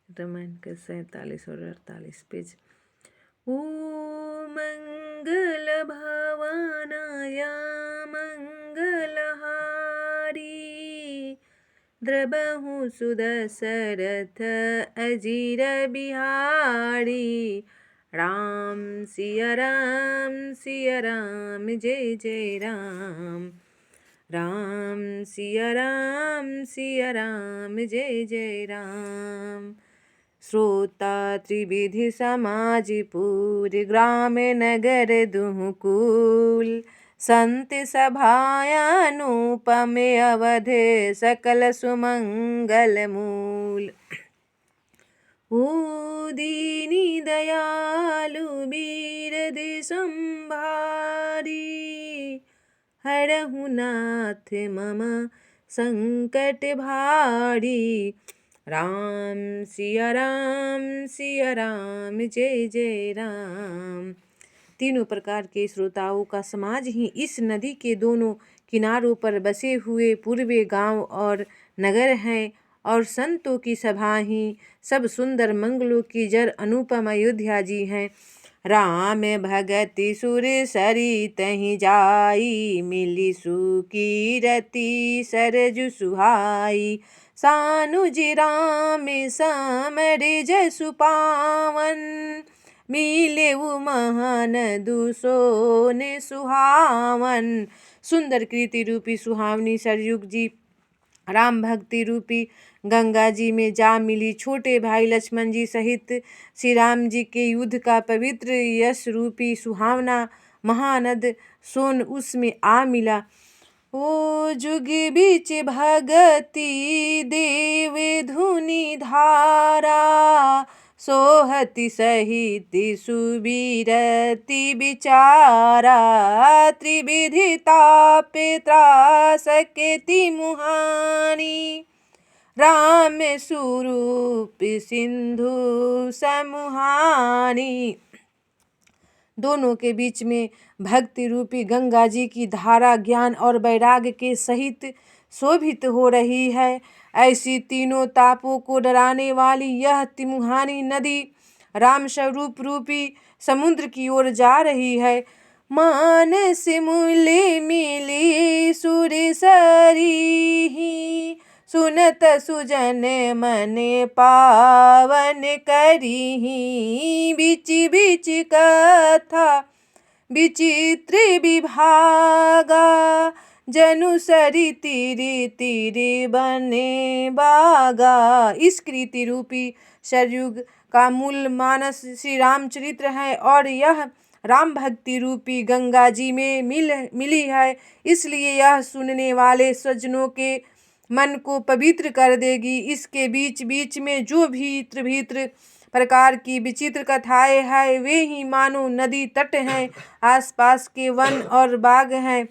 रामायण का 47 और 48 पेज। ओ मंगल भवनाय मंगलहारी, द्रबहु सुदशरथ अजीर बिहारी। राम सिया राम जय जय राम। राम सिया राम जय जय राम। श्रोता त्रिविधि समाज पूर, ग्राम नगर दुहुकुल। संत सभाय अनुपम अवध, सकल सुमंगल मूल। ओ दीनी दयालु बीरद संभारी, हरहु नाथ मम संकट भारी। राम सिया राम जय जय राम। तीनों प्रकार के श्रोताओं का समाज ही इस नदी के दोनों किनारों पर बसे हुए पूर्वे गांव और नगर हैं, और संतों की सभा ही सब सुंदर मंगलों की जर अनुपम अयोध्या जी हैं। राम भगति सुर सरित तहि जाई, मिली सुकीरति सरजु सुहाई। सानुज राम समर जसु पावन, मिले महान दुसोन सुहावन। सुंदर कृति रूपी सुहावनी सरयुग जी राम भक्ति रूपी गंगा जी में जा मिली। छोटे भाई लक्ष्मण जी सहित श्री राम जी के युद्ध का पवित्र यश रूपी सुहावना महानद सोन उसमें आ मिला। ओ जुग बीच भगति देव धुनि धारा, सोहति सहित सुबीरति विचारा। त्रिविधि ताप त्रास केति मुहानी, राम स्वरूप सिंधु समुहानी। दोनों के बीच में भक्ति रूपी गंगा जी की धारा ज्ञान और वैराग्य के सहित शोभित हो रही है। ऐसी तीनों तापों को डराने वाली यह तिमुहानी नदी राम स्वरूप रूपी समुद्र की ओर जा रही है। मानस मूले मिली सुर सरीहि, सुनत सुजन मन पावन करिहि। बिच बिच कथा विचित्र विभागा, जनु सरी तीरे तीरे बने बागा। इस कृति रूपी सरयुग का मूल मानस श्री रामचरित्र है, और यह राम भक्ति रूपी गंगा जी में मिली है। इसलिए यह सुनने वाले सज्जनों के मन को पवित्र कर देगी। इसके बीच बीच में जो भी त्रिभित्र प्रकार की विचित्र कथाएं हैं, वे ही मानो नदी तट हैं, आसपास के वन और बाग हैं।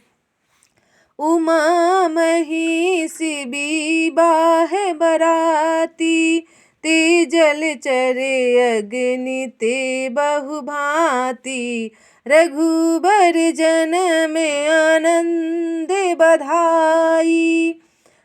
उमा महिषी विवाह बराती, ते जल चरे अग्नि ते बहुभांति। रघुबर जन में आनंद बधाई,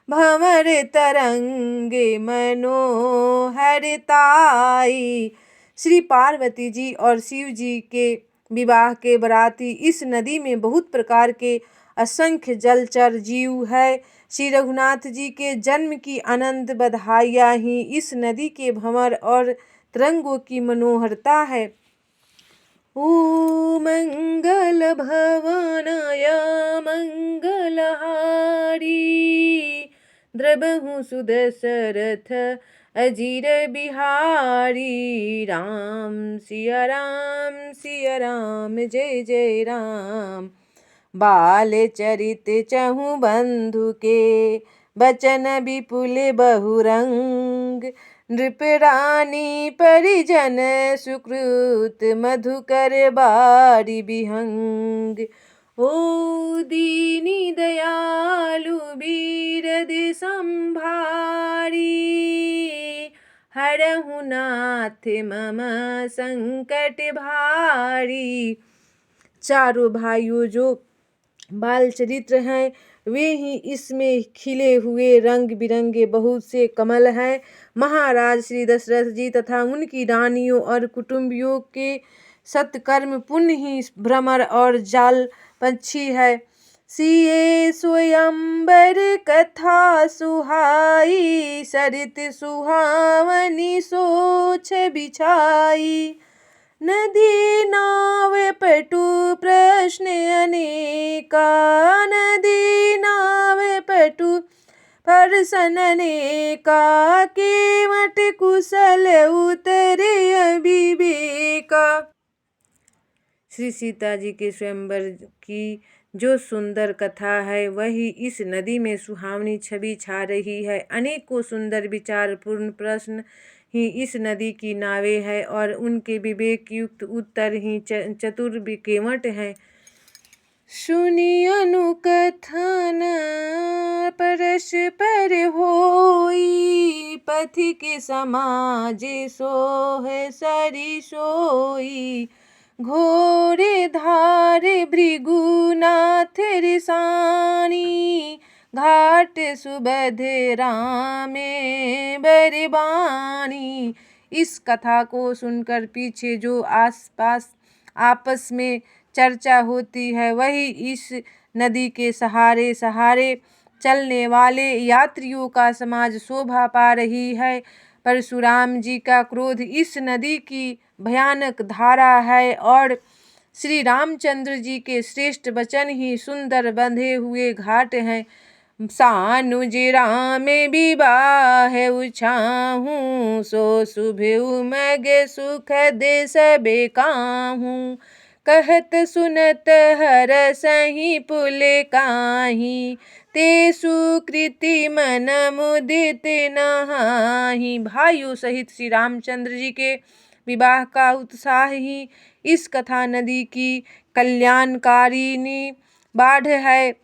भंवर तरंगे मनोहरताई। श्री पार्वती जी और शिव जी के विवाह के बराती इस नदी में बहुत प्रकार के असंख्य जलचर जीव है। श्री रघुनाथ जी के जन्म की आनंद बधाइयाँ ही इस नदी के भंवर और तरंगों की मनोहरता है। ओ मंगल भवनाय मंगलहारी, द्रबहु सुदशरथ अजीर बिहारी। राम सिया राम जय जय राम। बाल चरित चहु बंधु के, बचन विपुल बहुरंग। नृपरानी परिजन सुकृत, मधुकर बारी बिहंग। ओ दीनी दयालु बीरद संभारी, हरहु नाथ मम संकट भारी। चारों भाइयों जो बाल चरित्र हैं, वे ही इसमें खिले हुए रंग बिरंगे बहुत से कमल हैं। महाराज श्री दशरथ जी तथा उनकी रानियों और कुटुंबियों के सत्कर्म पुण्य ही भ्रमर और जाल पंछी है। सिए स्वयंवर कथा सुहाई, सरित सुहावनी सोच बिछाई। नदी नाव पटु प्रश्न अनेका, नदी नाव पटु प्रश्न अनेका, केवट कुशल उतरे अविवेका। श्री सीता जी के स्वयंवर की जो सुंदर कथा है वही इस नदी में सुहावनी छवि छा रही है। अनेकों सुंदर विचारपूर्ण प्रश्न ही इस नदी की नावें हैं और उनके विवेक युक्त उत्तर ही चतुर केवट हैं। सुनी अनुकथन परस्पर होई, पथिक समाज सोह सरि सोई। घोरे धार भृगुनाथ रिसानी, घाट सुबध रामे बरबानी। इस कथा को सुनकर पीछे जो आसपास आपस में चर्चा होती है वही इस नदी के सहारे सहारे चलने वाले यात्रियों का समाज शोभा पा रही है। परशुराम जी का क्रोध इस नदी की भयानक धारा है और श्री रामचंद्र जी के श्रेष्ठ वचन ही सुंदर बंधे हुए घाट हैं। सानुज राम विवाह उछाहूँ, सो शुभ उमग सुख दे सबे काहूँ। कहत सुनत हरसहि पुल काही, ते सुकृति मन मुदित नहाहि। भाइयों सहित श्री रामचंद्र जी के विवाह का उत्साह ही इस कथा नदी की कल्याणकारिणी बाढ़ है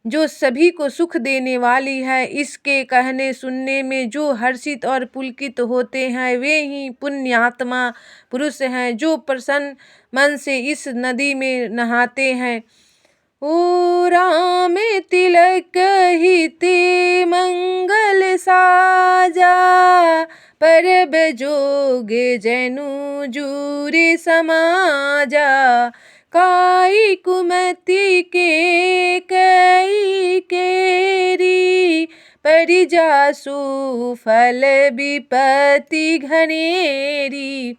जो सभी को सुख देने वाली है। इसके कहने सुनने में जो हर्षित और पुलकित होते हैं वे ही पुण्यात्मा पुरुष हैं जो प्रसन्न मन से इस नदी में नहाते हैं। ओ राम तिलक हिते मंगल साजा, परब जोग जनु जूरे समाजा। काई कुमति के कई केरी, परिजासु फल विपत्ति घनेरी।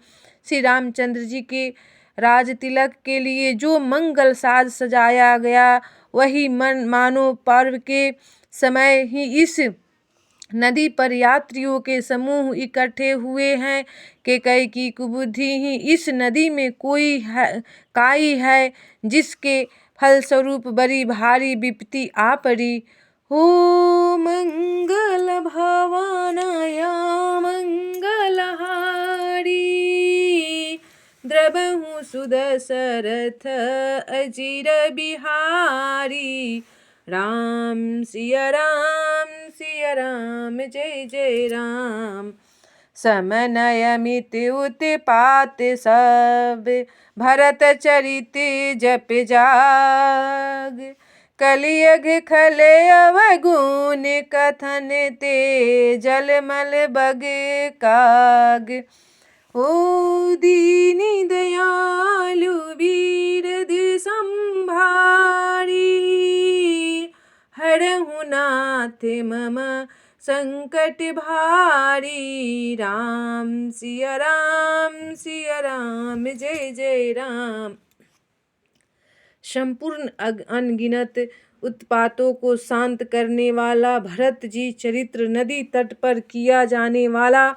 श्री रामचंद्र जी के राज तिलक के लिए जो मंगल साज सजाया गया वही मानो पर्व के समय ही इस नदी पर यात्रियों के समूह इकट्ठे हुए हैं। कैकेयी की कुबुद्धि ही इस नदी में कोई काई है जिसके फलस्वरूप बड़ी भारी विपत्ति आ पड़ी। हो मंगल भवानया मंगलहारी, द्रवहु सुदशरथ अजिर बिहारी। राम सिया राम सिया राम जय जय राम। समनय मित उत्पात सब, भरत चरित जप जाग। कलियुग खले अवगुण, कथन ते जलमल बग काग। ओ दीनी दयालु वीर संभारी, हरहु नाथ मम संकट भारी। राम सिया राम जय जय राम। संपूर्ण अनगिनत उत्पातों को शांत करने वाला भरत जी चरित्र नदी तट पर किया जाने वाला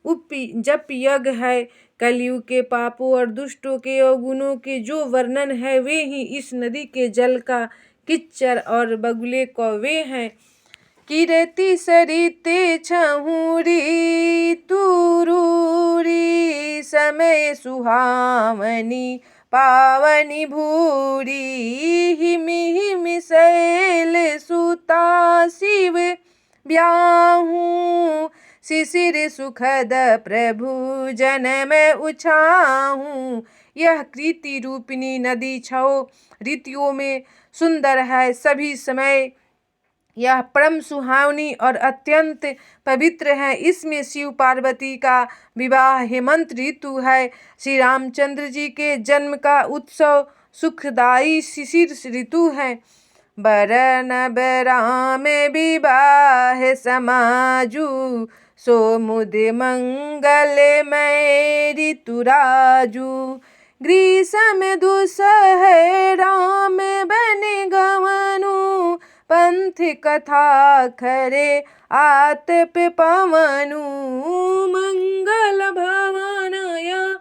जप यज्ञ है। कलयुग के पापों और दुष्टों के अवगुणों के जो वर्णन है वे ही इस नदी के जल का किच्चर और बगुले कौवे हैं। कीरति सरिते छहुरी तुरूरी, समय सुहावनी पावनी भूरी। हिमि हिमि शैल सुता शिव ब्याहूँ, शिशिर सुखद प्रभु जन्म उछाहूँ। यह कृति रूपिणी नदी 6 ऋतुओं में सुंदर है। सभी समय यह परम सुहावनी और अत्यंत पवित्र है। इसमें शिव पार्वती का विवाह हेमंत ऋतु है। श्री रामचंद्र जी के जन्म का उत्सव सुखदायी शिशिर ऋतु है। बरन राम विवाह समाजू, सो मुद मंगल मैं ऋतुराजू। ग्रीष्म दुसह राम बन गवनु, पंथ कथा खरे आतप पवनु। मंगल भवनय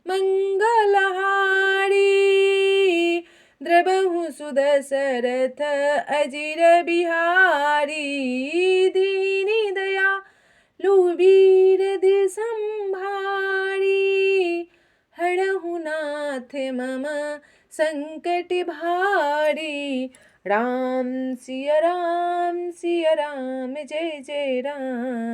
मंगलहारी, द्रवहु सुदशरथ अजिर बिहारी। दीनि दयालु वीर संभारी, हरहु नाथ मम संकट भारी। राम सिया राम जय जय राम।